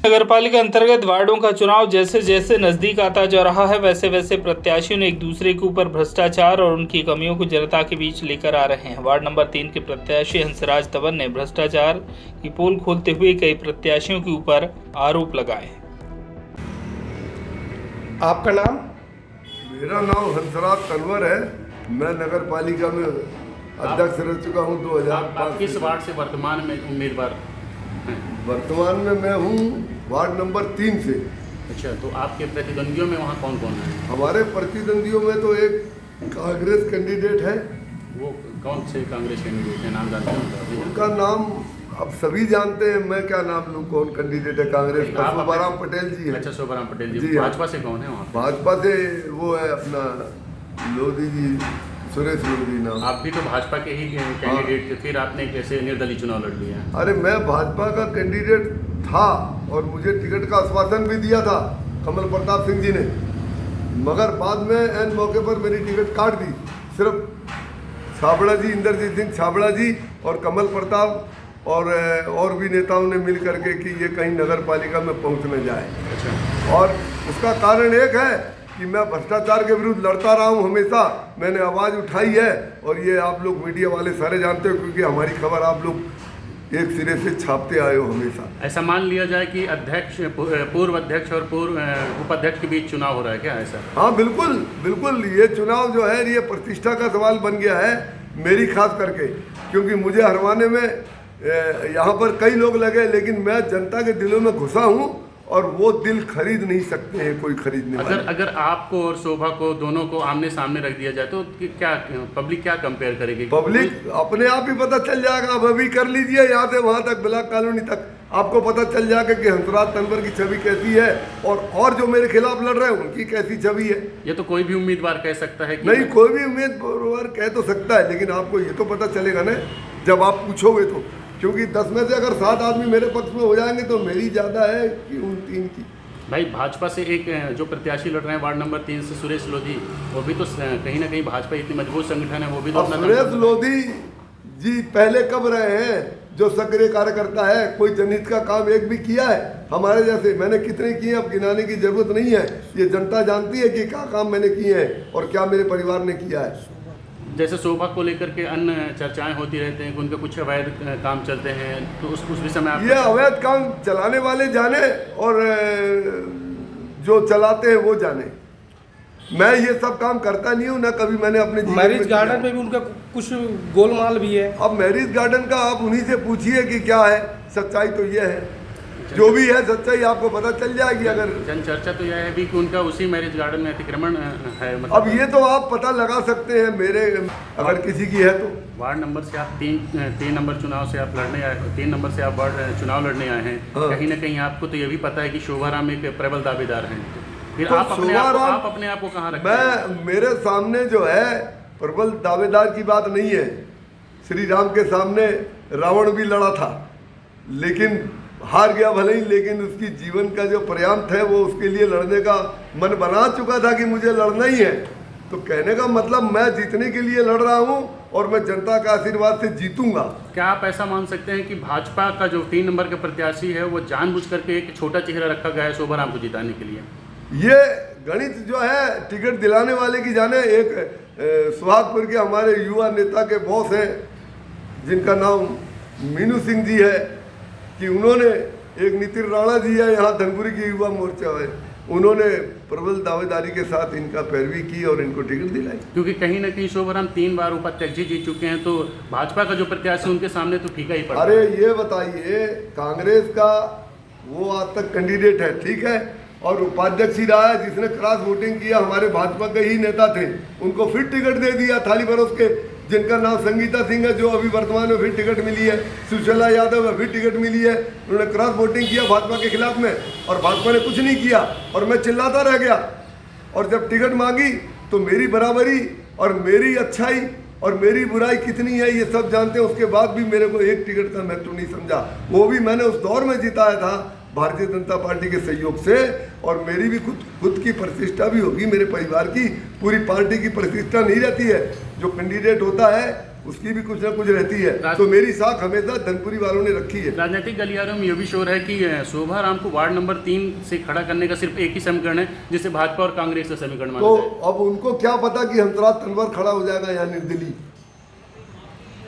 नगरपालिका अंतर्गत वार्डों का चुनाव जैसे जैसे नजदीक आता जा रहा है, वैसे वैसे प्रत्याशियों ने एक दूसरे के ऊपर भ्रष्टाचार और उनकी कमियों को जनता के बीच लेकर आ रहे हैं। वार्ड नंबर 3 के प्रत्याशी हंसराज तंवर ने भ्रष्टाचार की पोल खोलते हुए कई प्रत्याशियों के ऊपर आरोप लगाए। आपका नाम? मेरा नाम हंसराज तंवर है। मैं नगर पालिका में अध्यक्ष रह चुका हूँ 2005। किस वार्ड से वर्तमान में उम्मीदवार हैं? वर्तमान में मैं हूँ वार्ड नंबर 3 से। अच्छा, तो आपके प्रतिद्वंदियों में वहाँ कौन कौन है? हमारे प्रतिद्वंदियों में तो एक कांग्रेस कैंडिडेट है। वो कौन से कांग्रेस कैंडिडेट है, नाम जानते हैं? उनका नाम अब सभी जानते हैं, मैं क्या नाम लूँ। कौन कैंडिडेट है कांग्रेस का? शोभाराम पटेल जी है। अच्छा, शोभाराम पटेल जी। जी हाँ। भाजपा से कौन है वहाँ? भाजपा से वो है अपना लोधी जी, सुरेश लोधी नाम। आप भी तो भाजपा के ही कैंडिडेट थे, फिर आपने कैसे निर्दलीय चुनाव लड़ लिया? अरे मैं भाजपा का कैंडिडेट था और मुझे टिकट का आश्वासन भी दिया था कमल प्रताप सिंह जी ने, मगर बाद में एन मौके पर मेरी टिकट काट दी। सिर्फ छाबड़ा जी, इंद्रजीत सिंह छाबड़ा जी और कमल प्रताप और भी नेताओं ने मिल करके कि ये कहीं नगर पालिका में पहुँच न जाए। अच्छा। और उसका कारण एक है कि मैं भ्रष्टाचार के विरुद्ध लड़ता रहा हूँ हमेशा। मैंने आवाज़ उठाई है और ये आप लोग मीडिया वाले सारे जानते हो, क्योंकि हमारी खबर आप लोग एक सिरे से छापते आए हो हमेशा। ऐसा मान लिया जाए कि अध्यक्ष, पूर्व अध्यक्ष और पूर्व उपाध्यक्ष के बीच चुनाव हो रहा है क्या ऐसा? हाँ बिल्कुल बिल्कुल, ये चुनाव जो है ये प्रतिष्ठा का सवाल बन गया है मेरी खास करके, क्योंकि मुझे हरवाने में यहाँ पर कई लोग लगे, लेकिन मैं जनता के दिलों में घुसा हूँ और वो दिल खरीद नहीं सकते हैं कोई खरीदने वाले। अगर आपको और शोभा को दोनों को आमने सामने रख दिया जाए तो क्या पब्लिक क्या कंपेयर करेगी? पब्लिक अपने आप ही पता चल जाएगा। अब अभी कर लीजिए यहाँ से वहाँ तक, ब्लॉक कॉलोनी तक, आपको पता चल जाएगा कि हंसराज तंवर की छवि कैसी है और जो मेरे खिलाफ लड़ रहे हैं उनकी कैसी छवि है। ये तो कोई भी उम्मीदवार कह सकता है कि नहीं, कोई भी उम्मीदवार कह तो सकता है, लेकिन आपको ये तो पता चलेगा ना जब आप पूछोगे तो, क्योंकि 10 में से अगर 7 आदमी मेरे पक्ष में हो जाएंगे तो मेरी ज़्यादा है कि उन 3 की। भाई भाजपा से एक जो प्रत्याशी लड़ रहे हैं वार्ड नंबर 3 से, सुरेश लोधी, वो भी तो कहीं ना कहीं भाजपा इतनी मजबूत संगठन है, वो भी तो अपना सुरेश लोधी जी पहले कब रहे हैं जो सक्रिय कार्यकर्ता है? कोई जनहित का काम एक भी किया है हमारे जैसे? मैंने कितने किए, अब गिनाने की जरूरत नहीं है। ये जनता जानती है कि क्या काम मैंने किए हैं और क्या मेरे परिवार ने किया है। जैसे शोभा को लेकर के अन्य चर्चाएं होती रहती हैं कि उनके कुछ अवैध काम चलते हैं, तो उस विषय में आप ये अवैध काम चलाने वाले जाने और जो चलाते हैं वो जाने। मैं ये सब काम करता नहीं हूँ, ना कभी मैंने अपने मैरिज गार्डन में भी उनका कुछ गोलमाल भी है। अब मैरिज गार्डन का आप उन्हीं से पूछिए कि क्या है सच्चाई। तो ये है, जो भी है सच्चाई आपको पता चल जाएगी। अगर जन चर्चा तो यह है भी कि उनका उसी मैरिज गार्डन में अतिक्रमण है, मतलब अब ये तो आप पता लगा सकते हैं मेरे, अगर किसी की है तो। वार्ड नंबर से आप तीन नंबर चुनाव से आप लड़ने आए, 3 नंबर से आप वार्ड चुनाव लड़ने आए हैं। हाँ। कहीं ना कहीं आपको तो ये भी पता है कि शोभाराम एक प्रबल दावेदार हैं, फिर तो आप अपने आप को कहाँ रखते हैं? मेरे सामने जो है प्रबल दावेदार की बात नहीं है। श्री राम के सामने रावण भी लड़ा था, लेकिन हार गया भले ही, लेकिन उसकी जीवन का जो पर्यांत है वो उसके लिए लड़ने का मन बना चुका था कि मुझे लड़ना ही है। तो कहने का मतलब मैं जीतने के लिए लड़ रहा हूँ और मैं जनता का आशीर्वाद से जीतूंगा। क्या आप ऐसा मान सकते हैं कि भाजपा का जो 3 नंबर का प्रत्याशी है वो जानबूझ करके एक छोटा चेहरा रखा गया है शोभाराम को जिताने के लिए? ये गणित जो है टिकट दिलाने वाले की जाने। एक सुहागपुर के हमारे युवा नेता के बॉस हैं जिनका नाम मीनू सिंह जी है, कि उन्होंने, एक नितिन राणा जी है यहाँ धनपुरी की युवा मोर्चा है, उन्होंने प्रबल दावेदारी के साथ इनका पैरवी की और इनको टिकट दिलाई। क्योंकि कहीं ना कहीं शोभाराम 3 बार उपाध्यक्ष जी जीत चुके हैं, तो भाजपा का जो प्रत्याशी उनके सामने तो फीका ही पड़ा। अरे ये बताइए, कांग्रेस का वो आज तक कैंडिडेट है, ठीक है, और उपाध्यक्ष ही रहा है जिसने क्रॉस वोटिंग किया, हमारे भाजपा के ही नेता थे, उनको फिर टिकट दे दिया थाली परोस के, जिनका नाम संगीता सिंह है, जो अभी वर्तमान में फिर टिकट मिली है। सुशीला यादव है, फिर टिकट मिली है। उन्होंने क्रॉस वोटिंग किया भाजपा के खिलाफ में और भाजपा ने कुछ नहीं किया और मैं चिल्लाता रह गया। और जब टिकट मांगी तो मेरी बराबरी और मेरी अच्छाई और मेरी बुराई कितनी है ये सब जानते हैं। उसके बाद भी मेरे को एक टिकट का महत्व नहीं समझा। वो भी मैंने उस दौर में जिताया था भारतीय जनता पार्टी के सहयोग से, और मेरी भी खुद की प्रतिष्ठा भी होगी, मेरे परिवार की, पूरी पार्टी की प्रतिष्ठा नहीं रहती है। जो कैंडिडेट होता है उसकी भी कुछ ना कुछ रहती है। तो मेरी साख हमेशा धनपुरी वालों ने रखी है। राजनीतिक गलियारों में ये भी शोर है कि शोभा राम को वार्ड नंबर 3 से खड़ा करने का सिर्फ एक ही समीकरण है, जिसे भाजपा और कांग्रेस का समीकरण माना तो जाए। अब उनको क्या पता कि हंसराज तंवर खड़ा हो जाएगा यहाँ निर्दलीय,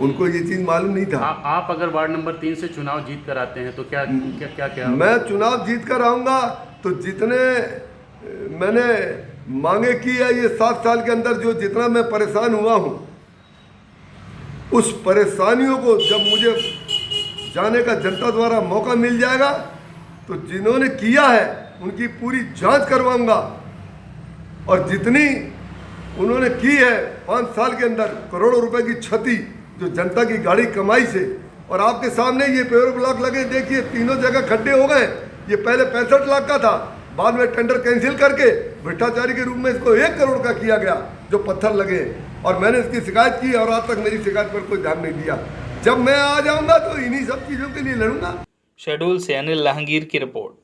उनको ये चीज मालूम नहीं था। आप अगर वार्ड नंबर 3 से चुनाव जीत कर आते हैं तो क्या क्या क्या क्या मैं चुनाव जीत कर आऊंगा तो जितने मैंने मांगे की है ये 7 साल के अंदर, जो जितना मैं परेशान हुआ हूँ, उस परेशानियों को जब मुझे जाने का जनता द्वारा मौका मिल जाएगा तो जिन्होंने किया है उनकी पूरी जांच करवाऊंगा। और जितनी उन्होंने की है 5 साल के अंदर करोड़ों रुपए की क्षति जो जनता की गाड़ी कमाई से, और आपके सामने ये पेवर ब्लॉक लगे, देखिए तीनों जगह खड्डे हो गए। ये पहले 65 लाख का था, बाद में टेंडर कैंसिल करके भ्रष्टाचारी के रूप में इसको 1 करोड़ का किया गया, जो पत्थर लगे। और मैंने इसकी शिकायत की और आज तक मेरी शिकायत पर कोई ध्यान नहीं दिया। जब मैं आ जाऊंगा तो इन्हीं सब चीज़ों के लिए लड़ूंगा। शहडोल से अनिल लाहंगीर की रिपोर्ट।